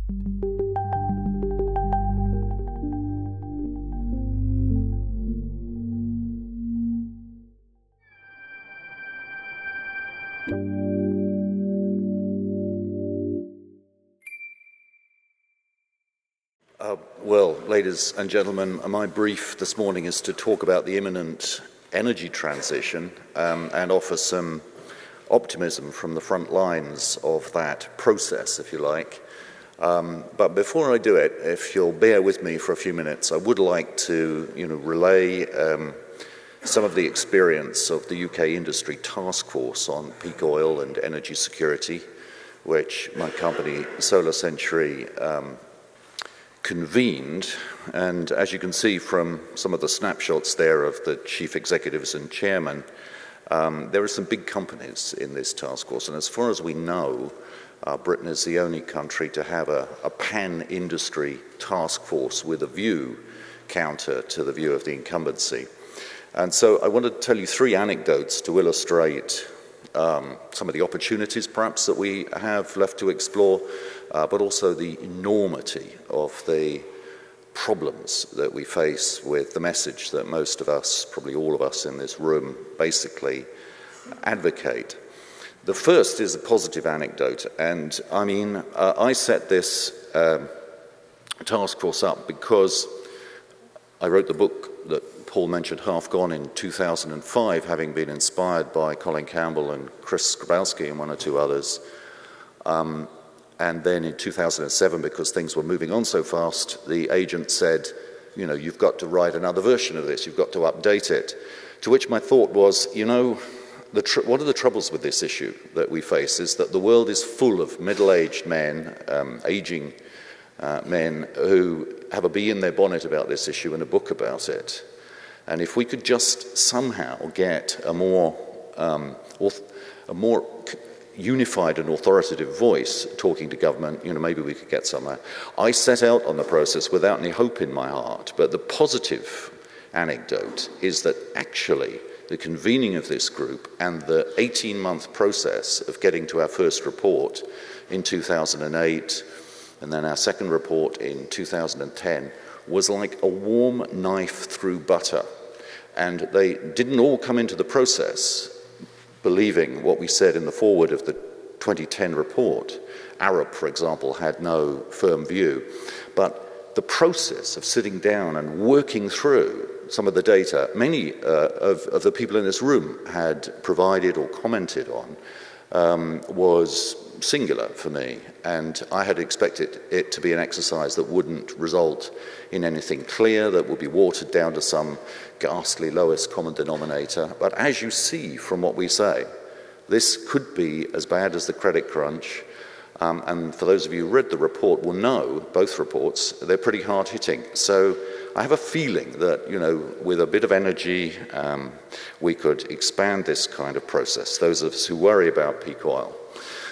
Well, ladies and gentlemen, my brief this morning is to talk about the imminent energy transition and offer some optimism from the front lines of that process, if you like. But before I do it, if you'll bear with me for a few minutes, I would like to relay some of the experience of the UK Industry Task Force on peak oil and energy security, which my company, Solar Century, convened, and as you can see from some of the snapshots there of the chief executives and chairman, there are some big companies in this task force, and as far as we know, Britain is the only country to have a pan-industry task force with a view counter to the view of the incumbency. And so I want to tell you three anecdotes to illustrate some of the opportunities perhaps that we have left to explore, but also the enormity of the problems that we face with the message that most of us, probably all of us in this room, basically advocate. The first is a positive anecdote, and I mean, I set this task force up because I wrote the book that Paul mentioned, Half Gone, in 2005, having been inspired by Colin Campbell and Chris Skrebowski and one or two others. And then in 2007, because things were moving on so fast, the agent said, you've got to write another version of this, you've got to update it. To which my thought was, one of the troubles with this issue that we face is that the world is full of middle-aged men, aging men, who have a bee in their bonnet about this issue and a book about it. And if we could just somehow get a more unified and authoritative voice talking to government, maybe we could get somewhere. I set out on the process without any hope in my heart, but the positive anecdote is that actually the convening of this group and the 18-month process of getting to our first report in 2008 and then our second report in 2010 was like a warm knife through butter. And they didn't all come into the process believing what we said in the foreword of the 2010 report. Arup, for example, had no firm view. But the process of sitting down and working through some of the data, many of the people in this room had provided or commented on, was singular for me, and I had expected it to be an exercise that wouldn't result in anything clear, that would be watered down to some ghastly lowest common denominator. But as you see from what we say, this could be as bad as the credit crunch, and for those of you who read the report will know, both reports, they're pretty hard-hitting. So I have a feeling that, with a bit of energy, we could expand this kind of process, those of us who worry about peak oil.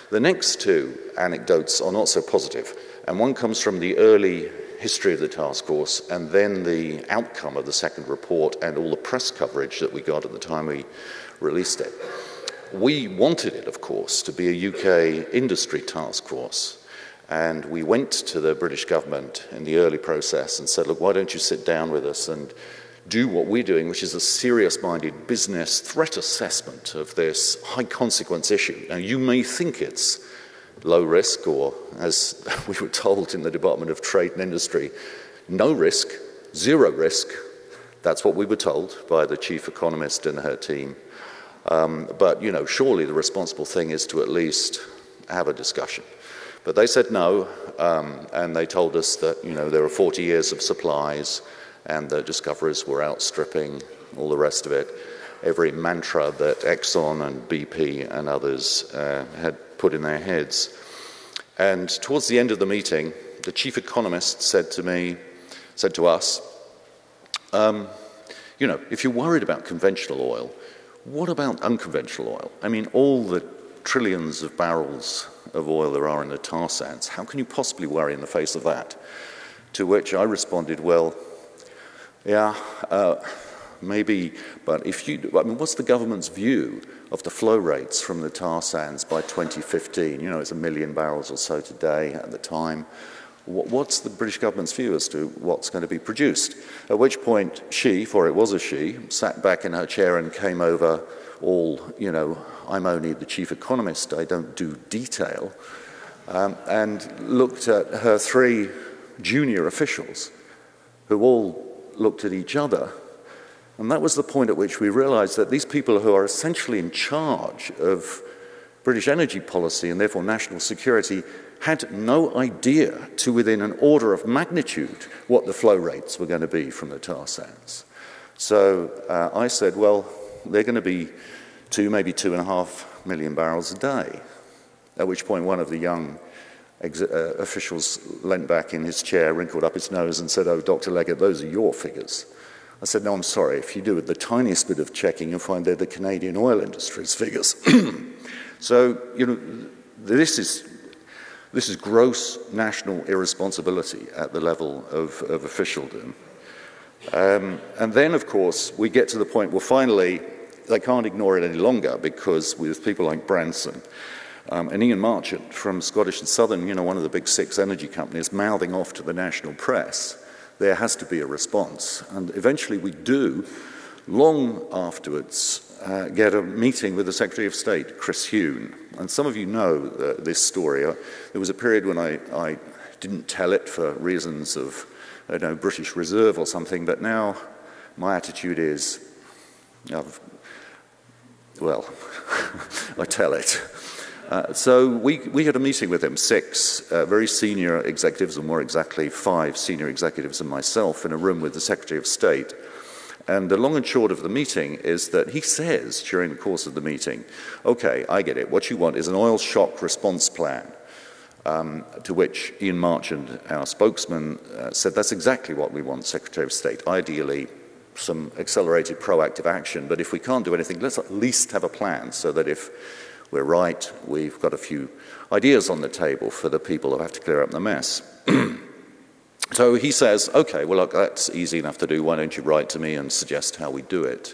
The next two anecdotes are not so positive, and one comes from the early history of the task force and then the outcome of the second report and all the press coverage that we got at the time we released it. We wanted it, of course, to be a UK industry task force, and we went to the British government in the early process and said, look, why don't you sit down with us and do what we're doing, which is a serious-minded business threat assessment of this high-consequence issue. Now, you may think it's low risk, or, as we were told in the Department of Trade and Industry, no risk, zero risk. That's what we were told by the chief economist and her team. But, surely the responsible thing is to at least have a discussion. But they said no, and they told us that, there are 40 years of supplies, and the discoveries were outstripping all the rest of it. Every mantra that Exxon and BP and others had put in their heads. And towards the end of the meeting, the chief economist said to us, if you're worried about conventional oil, what about unconventional oil? I mean, all the trillions of barrels of oil there are in the tar sands, how can you possibly worry in the face of that? To which I responded, well, yeah, maybe, but what's the government's view of the flow rates from the tar sands by 2015? It's 1 million barrels or so today at the time. what's the British government's view as to what's going to be produced? At which point she, for it was a she, sat back in her chair and came over all, you know, I'm only the chief economist, I don't do detail, and looked at her three junior officials who all looked at each other. And that was the point at which we realized that these people who are essentially in charge of British energy policy and therefore national security had no idea to within an order of magnitude what the flow rates were going to be from the tar sands. So I said, well, they're going to be 2, maybe 2.5 million barrels a day. At which point one of the young officials leant back in his chair, wrinkled up his nose and said, oh, Dr. Leggett, those are your figures. I said, no, I'm sorry, if you do the tiniest bit of checking, you'll find they're the Canadian oil industry's figures. So, you know, this is gross national irresponsibility at the level of officialdom. And then, of course, we get to the point where finally they can't ignore it any longer, because with people like Branson and Ian Marchant from Scottish and Southern, you know, one of the big 6 energy companies, mouthing off to the national press, there has to be a response. And eventually we do, long afterwards, get a meeting with the Secretary of State, Chris Huhne. And some of you know this story. There was a period when I didn't tell it for reasons of, I don't know, British Reserve or something, but now my attitude is, well, I tell it. So we had a meeting with him, 6 very senior executives, or more exactly 5 senior executives and myself, in a room with the Secretary of State. And the long and short of the meeting is that he says during the course of the meeting, okay, I get it, what you want is an oil shock response plan. To which Ian Marchant, our spokesman, said, that's exactly what we want, Secretary of State. Ideally, some accelerated proactive action, but if we can't do anything, let's at least have a plan so that if we're right, we've got a few ideas on the table for the people who have to clear up the mess. So he says, okay, well, look, that's easy enough to do. Why don't you write to me and suggest how we do it?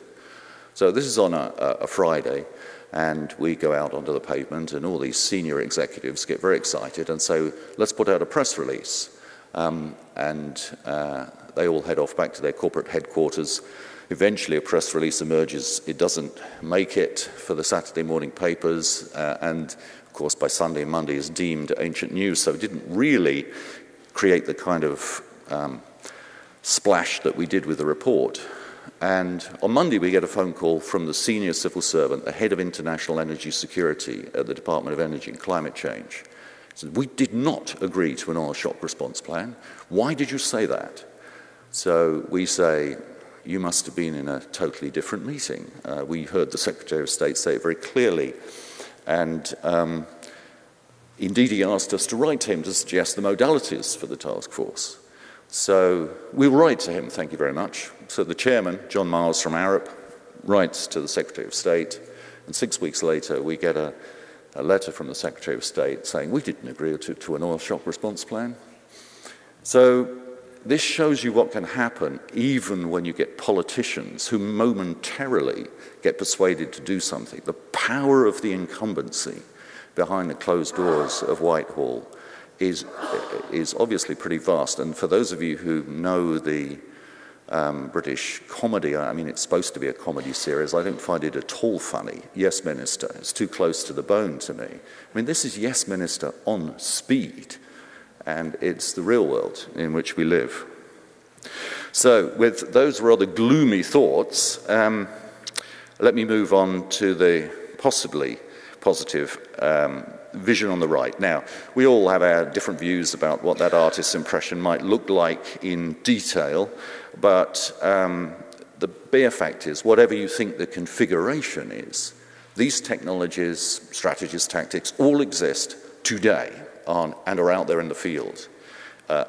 So this is on a Friday, and we go out onto the pavement, and all these senior executives get very excited and say, let's put out a press release. They all head off back to their corporate headquarters. Eventually a press release emerges. It doesn't make it for the Saturday morning papers, and of course by Sunday and Monday is deemed ancient news, so it didn't really create the kind of splash that we did with the report. And on Monday we get a phone call from the senior civil servant, the head of international energy security at the Department of Energy and Climate Change. He said, we did not agree to an oil shock response plan. Why did you say that? So we say, you must have been in a totally different meeting. We heard the Secretary of State say it very clearly. And indeed, he asked us to write to him to suggest the modalities for the task force. So we'll write to him, thank you very much. So the chairman, John Miles from Arup, writes to the Secretary of State, and 6 weeks later we get a letter from the Secretary of State saying we didn't agree to an oil shock response plan. So this shows you what can happen even when you get politicians who momentarily get persuaded to do something. The power of the incumbency behind the closed doors of Whitehall is obviously pretty vast. And for those of you who know the British comedy, I mean, it's supposed to be a comedy series, I don't find it at all funny. Yes, Minister. It's too close to the bone to me. I mean, this is Yes, Minister on speed, and it's the real world in which we live. So with those rather gloomy thoughts, let me move on to the possibly positive vision on the right. Now, we all have our different views about what that artist's impression might look like in detail, but the bare fact is, whatever you think the configuration is, these technologies, strategies, tactics, all exist today and are out there in the field.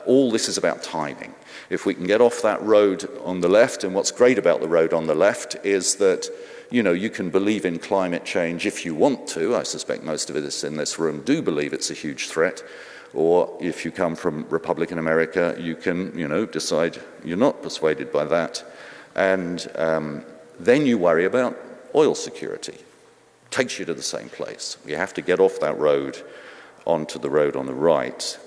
All this is about timing. If we can get off that road on the left, and what's great about the road on the left is that you can believe in climate change if you want to. I suspect most of us in this room do believe it's a huge threat. Or if you come from Republican America, you can, decide you're not persuaded by that. And then you worry about oil security. Takes you to the same place. You have to get off that road onto the road on the right.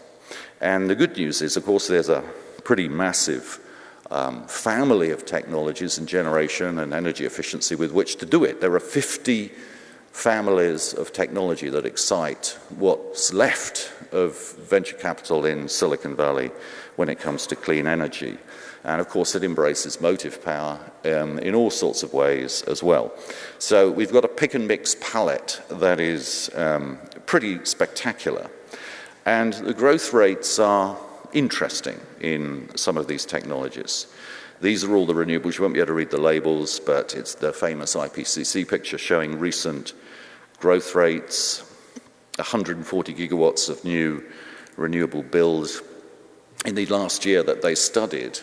And the good news is, of course, there's a pretty massive family of technologies and generation and energy efficiency with which to do it. There are 50 families of technology that excite what's left of venture capital in Silicon Valley when it comes to clean energy. And of course, it embraces motive power in all sorts of ways as well. So we've got a pick and mix palette that is pretty spectacular. And the growth rates are interesting in some of these technologies. These are all the renewables. You won't be able to read the labels, but it's the famous IPCC picture showing recent growth rates, 140 gigawatts of new renewable builds in the last year that they studied.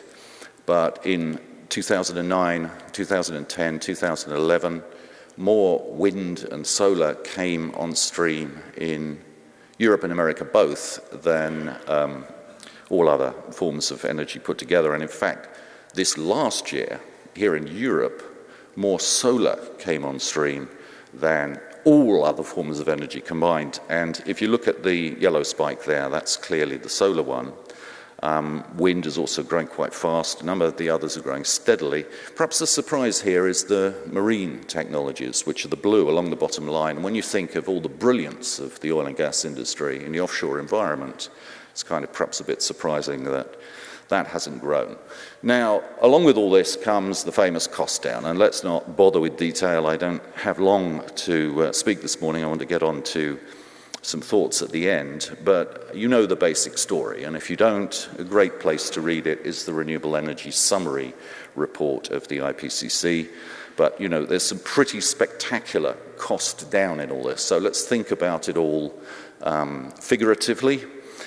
But in 2009, 2010, 2011, more wind and solar came on stream in Europe and America both than all other forms of energy put together. And in fact, this last year, here in Europe, more solar came on stream than all other forms of energy combined. And if you look at the yellow spike there, that's clearly the solar one. Wind is also growing quite fast. A number of the others are growing steadily. Perhaps the surprise here is the marine technologies, which are the blue along the bottom line. And when you think of all the brilliance of the oil and gas industry in the offshore environment, it's kind of perhaps a bit surprising that that hasn't grown. Now, along with all this comes the famous cost down. And let's not bother with detail. I don't have long to speak this morning. I want to get on to some thoughts at the end, but you know the basic story, and if you don't, a great place to read it is the Renewable Energy Summary report of the IPCC. But you know, there's some pretty spectacular cost down in all this, so let's think about it all figuratively.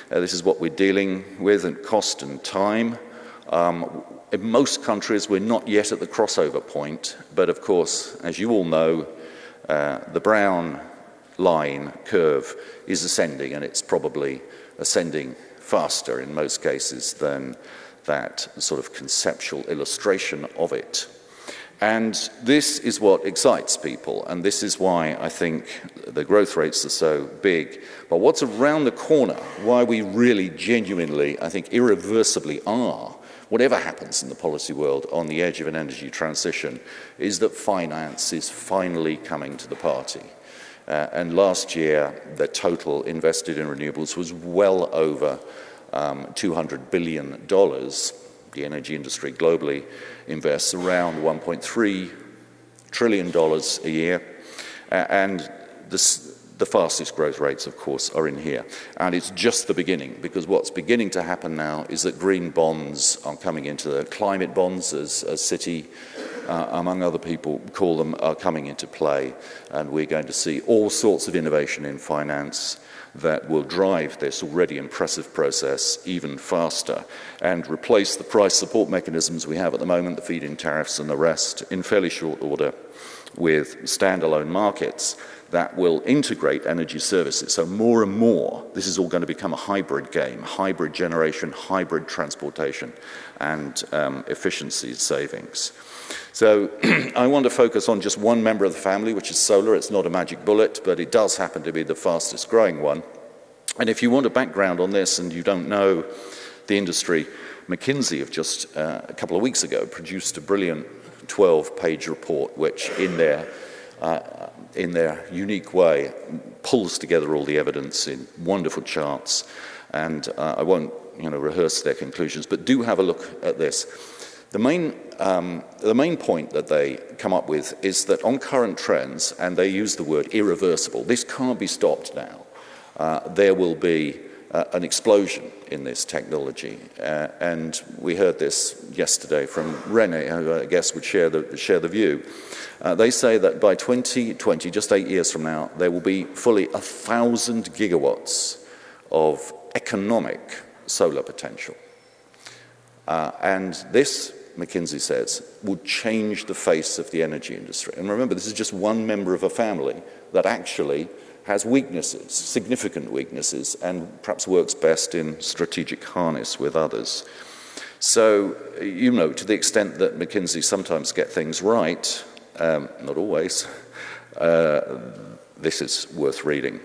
This is what we're dealing with in cost and time. In most countries, we're not yet at the crossover point, but of course, as you all know, the brown line curve is ascending, and it's probably ascending faster in most cases than that sort of conceptual illustration of it. And this is what excites people, and this is why I think the growth rates are so big. But what's around the corner, why we really genuinely, I think irreversibly are, whatever happens in the policy world, on the edge of an energy transition, is that finance is finally coming to the party. And last year, the total invested in renewables was well over $200 billion. The energy industry globally invests around $1.3 trillion a year. And the fastest growth rates, of course, are in here. And it's just the beginning, because what's beginning to happen now is that green bonds are coming into the climate bonds, as Citi, among other people call them, are coming into play. And we're going to see all sorts of innovation in finance that will drive this already impressive process even faster and replace the price support mechanisms we have at the moment, the feed-in tariffs and the rest, in fairly short order with standalone markets that will integrate energy services. So more and more, this is all going to become a hybrid game, hybrid generation, hybrid transportation, and efficiency savings. So I want to focus on just one member of the family, which is solar. It's not a magic bullet, but it does happen to be the fastest growing one. And if you want a background on this and you don't know the industry, McKinsey have just a couple of weeks ago produced a brilliant 12-page report, which in their unique way pulls together all the evidence in wonderful charts. And I won't rehearse their conclusions, but do have a look at this. The main point that they come up with is that on current trends, and they use the word irreversible, this can't be stopped now. There will be an explosion in this technology, and we heard this yesterday from René, who I guess would share the view. They say that by 2020, just 8 years from now, there will be fully 1,000 gigawatts of economic solar potential, and this, McKinsey says, would change the face of the energy industry. And remember, this is just one member of a family that actually has weaknesses, significant weaknesses, and perhaps works best in strategic harness with others. So, to the extent that McKinsey sometimes get things right, not always, this is worth reading.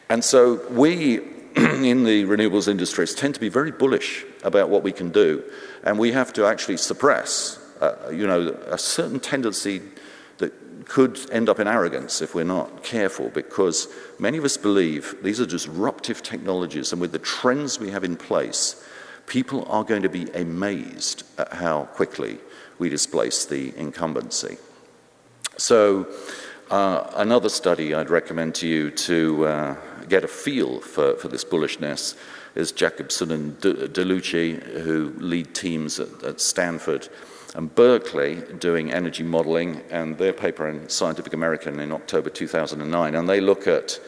And so we in the renewables industries tend to be very bullish about what we can do, and we have to actually suppress, a certain tendency that could end up in arrogance if we're not careful, because many of us believe these are disruptive technologies, and with the trends we have in place, people are going to be amazed at how quickly we displace the incumbency. So another study I'd recommend to you to get a feel for this bullishness is Jacobson and Dellucci, who lead teams at Stanford and Berkeley doing energy modeling, and their paper in Scientific American in October 2009, and they look at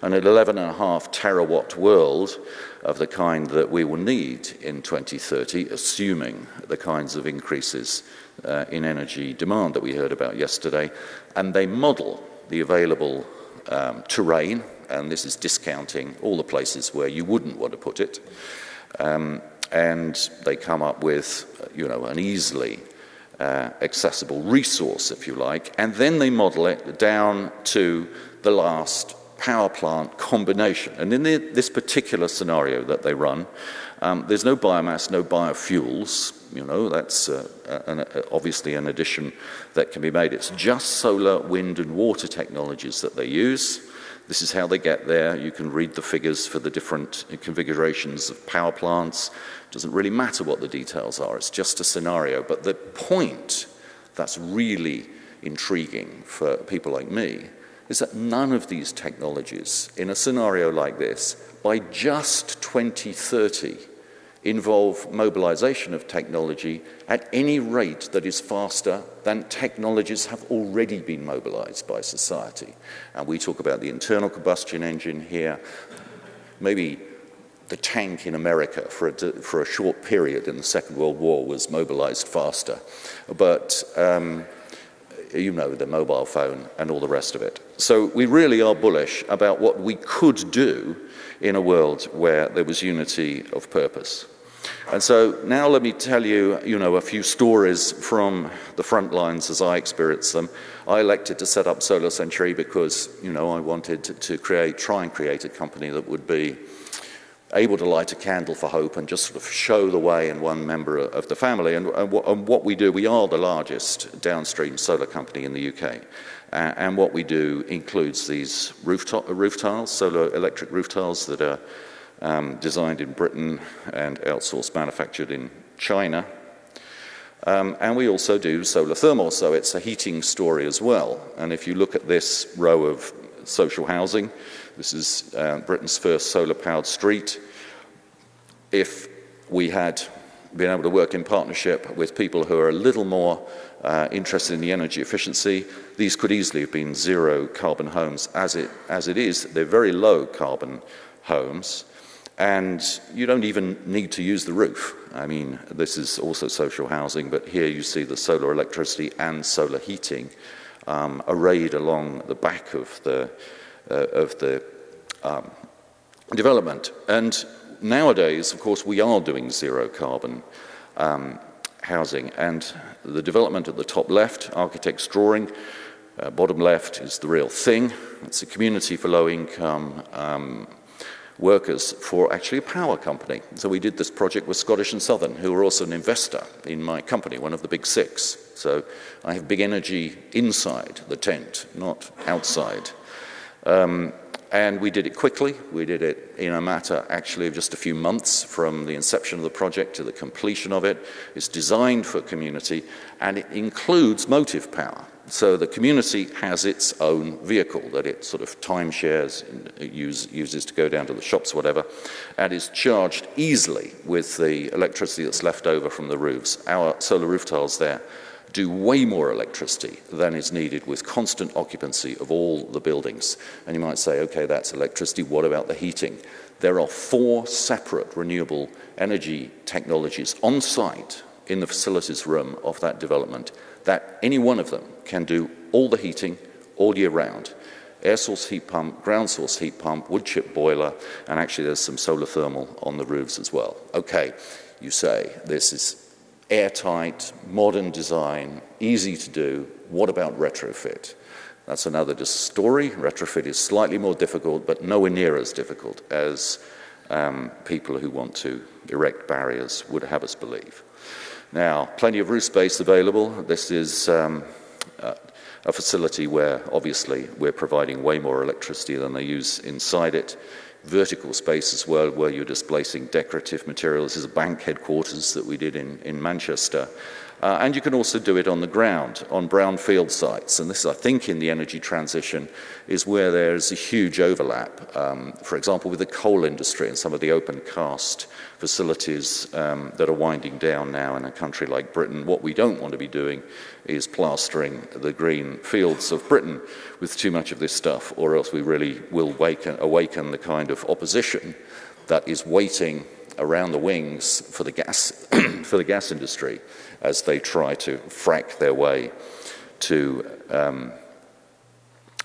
an 11.5 terawatt world of the kind that we will need in 2030, assuming the kinds of increases in energy demand that we heard about yesterday, and they model the available terrain, and this is discounting all the places where you wouldn't want to put it, and they come up with, an easily accessible resource, if you like, and then they model it down to the last power plant combination. And in this particular scenario that they run, there's no biomass, no biofuels. That's obviously an addition that can be made. It's just solar, wind, and water technologies that they use. This is how they get there. You can read the figures for the different configurations of power plants. It doesn't really matter what the details are. It's just a scenario. But the point that's really intriguing for people like me is that none of these technologies, in a scenario like this, by just 2030, involve mobilization of technology at any rate that is faster than technologies have already been mobilized by society. And we talk about the internal combustion engine here. Maybe the tank in America for a short period in the Second World War was mobilized faster. But the mobile phone and all the rest of it. So we really are bullish about what we could do in a world where there was unity of purpose. And so now let me tell you, a few stories from the front lines as I experienced them. I elected to set up Solar Century because, I wanted to try and create a company that would be able to light a candle for hope and just sort of show the way in one member of the family. And what we do, we are the largest downstream solar company in the UK. And what we do includes these roof tiles, solar electric roof tiles that are designed in Britain and outsourced manufactured in China. And we also do solar thermal, so it's a heating story as well. And if you look at this row of social housing, this is Britain's first solar-powered street. If we had been able to work in partnership with people who are a little more interested in the energy efficiency, these could easily have been zero-carbon homes. As it is, they're very low-carbon homes, and you don't even need to use the roof. I mean, this is also social housing, but here you see the solar electricity and solar heating arrayed along the back of the development. And nowadays, of course, we are doing zero-carbon housing, and the development at the top left, architect's drawing, bottom left is the real thing. It's a community for low-income workers for actually a power company. So we did this project with Scottish and Southern, who are also an investor in my company, one of the big six. So I have big energy inside the tent, not outside. And we did it quickly. We did it in a matter, actually, of just a few months from the inception of the project to the completion of it. It's designed for community, and it includes motive power. So the community has its own vehicle that it sort of time shares, uses to go down to the shops, whatever, and is charged easily with the electricity that's left over from the roofs. Our solar roof tiles there do way more electricity than is needed with constant occupancy of all the buildings. And you might say, okay, that's electricity, what about the heating? There are 4 separate renewable energy technologies on site in the facilities room of that development that any one of them can do all the heating all year round. Air source heat pump, ground source heat pump, wood chip boiler, and actually there's some solar thermal on the roofs as well. Okay, you say this is airtight, modern design, easy to do. What about retrofit? That's another story. Retrofit is slightly more difficult, but nowhere near as difficult as people who want to erect barriers would have us believe. Now, plenty of roof space available. This is a facility where, obviously, we're providing way more electricity than they use inside it. Vertical space as well, where you're displacing decorative materials. This is a bank headquarters that we did in Manchester. And you can also do it on the ground, on brownfield sites. And this, I think, in the energy transition is where there's a huge overlap. For example, with the coal industry and some of the open cast facilities that are winding down now in a country like Britain. What we don't want to be doing is plastering the green fields of Britain with too much of this stuff, or else we really will awaken the kind of opposition that is waiting around the wings for the gas for the gas industry as they try to frack their way to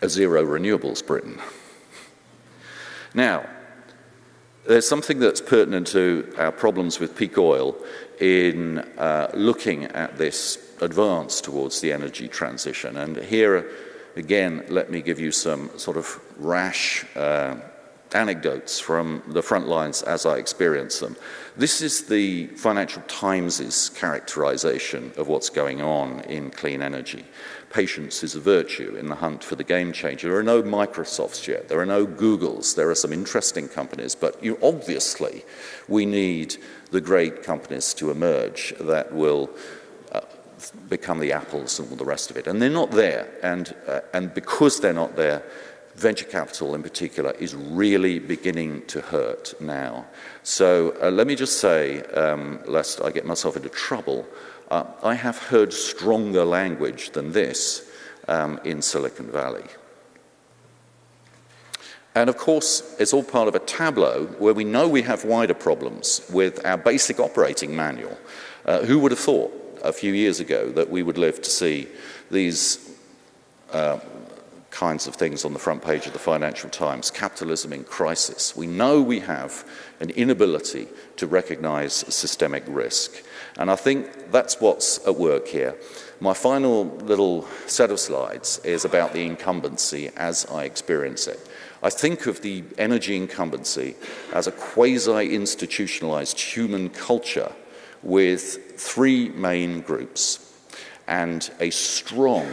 a zero renewables Britain. Now, there's something that's pertinent to our problems with peak oil in looking at this advance towards the energy transition. And here, again, let me give you some sort of rash anecdotes from the front lines as I experience them. This is the Financial Times' characterization of what's going on in clean energy. Patience is a virtue in the hunt for the game changer. There are no Microsofts yet. There are no Googles. There are some interesting companies, but obviously we need the great companies to emerge that will become the Apples and all the rest of it. And they're not there. And because they're not there, venture capital in particular is really beginning to hurt now. So let me just say, lest I get myself into trouble, I have heard stronger language than this in Silicon Valley. And of course, it's all part of a tableau where we know we have wider problems with our basic operating manual. Who would have thought a few years ago that we would live to see these kinds of things on the front page of the Financial Times? Capitalism in crisis. We know we have an inability to recognize systemic risk. And I think that's what's at work here. My final little set of slides is about the incumbency as I experience it. I think of the energy incumbency as a quasi-institutionalized human culture with three main groups and a strong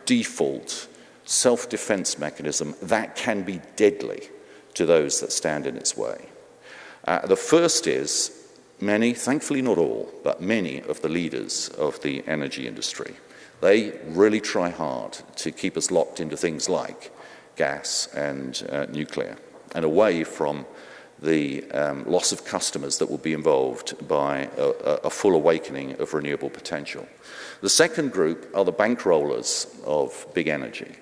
default self-defense mechanism that can be deadly to those that stand in its way. The first is many, thankfully not all, but many of the leaders of the energy industry. They really try hard to keep us locked into things like gas and nuclear and away from the loss of customers that will be involved by a full awakening of renewable potential. The second group are the bankrollers of big energy.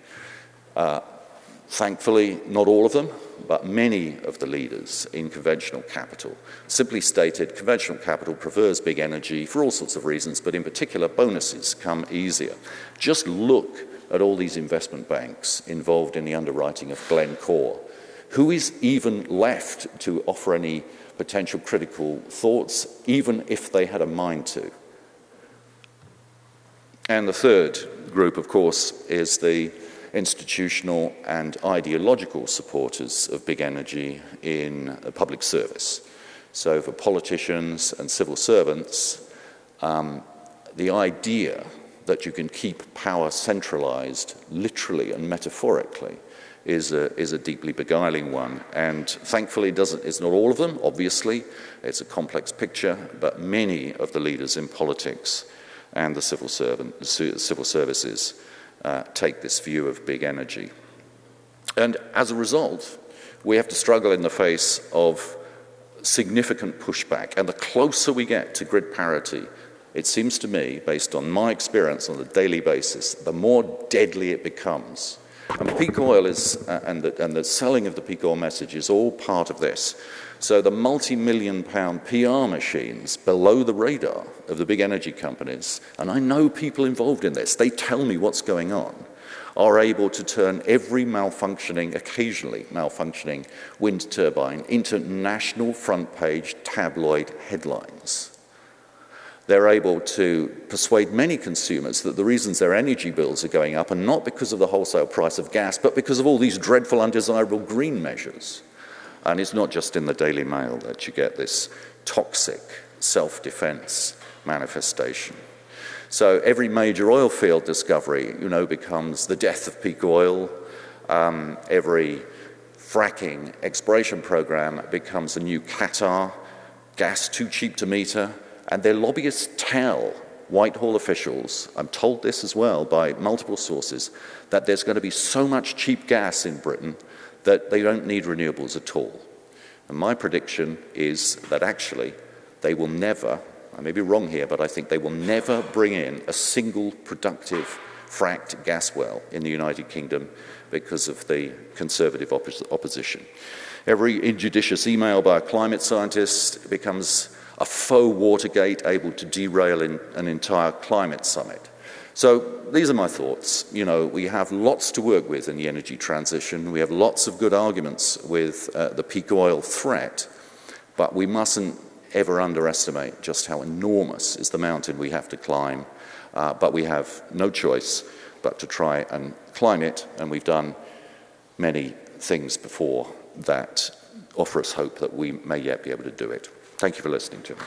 Thankfully, not all of them, but many of the leaders in conventional capital. Simply stated, conventional capital prefers big energy for all sorts of reasons, but in particular, bonuses come easier. Just look at all these investment banks involved in the underwriting of Glencore. Who is even left to offer any potential critical thoughts, even if they had a mind to? And the third group, of course, is the institutional and ideological supporters of big energy in public service. So for politicians and civil servants, the idea that you can keep power centralized literally and metaphorically is a deeply beguiling one. And thankfully, it's not all of them, obviously. It's a complex picture, but many of the leaders in politics and the civil services take this view of big energy. And as a result, we have to struggle in the face of significant pushback. And the closer we get to grid parity, it seems to me, based on my experience on a daily basis, the more deadly it becomes. And peak oil is, and the selling of the peak oil message is all part of this. So the multi-million-pound PR machines below the radar of the big energy companies, and I know people involved in this, they tell me what's going on, are able to turn every occasionally malfunctioning wind turbine into national front-page tabloid headlines. They're able to persuade many consumers that the reasons their energy bills are going up are not because of the wholesale price of gas, but because of all these dreadful, undesirable green measures. And it's not just in the Daily Mail that you get this toxic self-defense manifestation. So every major oil field discovery, you know, becomes the death of peak oil. Every fracking exploration program becomes a new Qatar, gas too cheap to meter, and their lobbyists tell Whitehall officials, I'm told this as well by multiple sources, that there's going to be so much cheap gas in Britain that they don't need renewables at all. And my prediction is that actually they will never, I may be wrong here, but I think they will never bring in a single productive fracked gas well in the United Kingdom because of the Conservative opposition. Every injudicious email by a climate scientist becomes a faux Watergate able to derail an entire climate summit. So these are my thoughts. You know, we have lots to work with in the energy transition. We have lots of good arguments with the peak oil threat, but we mustn't ever underestimate just how enormous is the mountain we have to climb. But we have no choice but to try and climb it, and we've done many things before that offer us hope that we may yet be able to do it. Thank you for listening to me.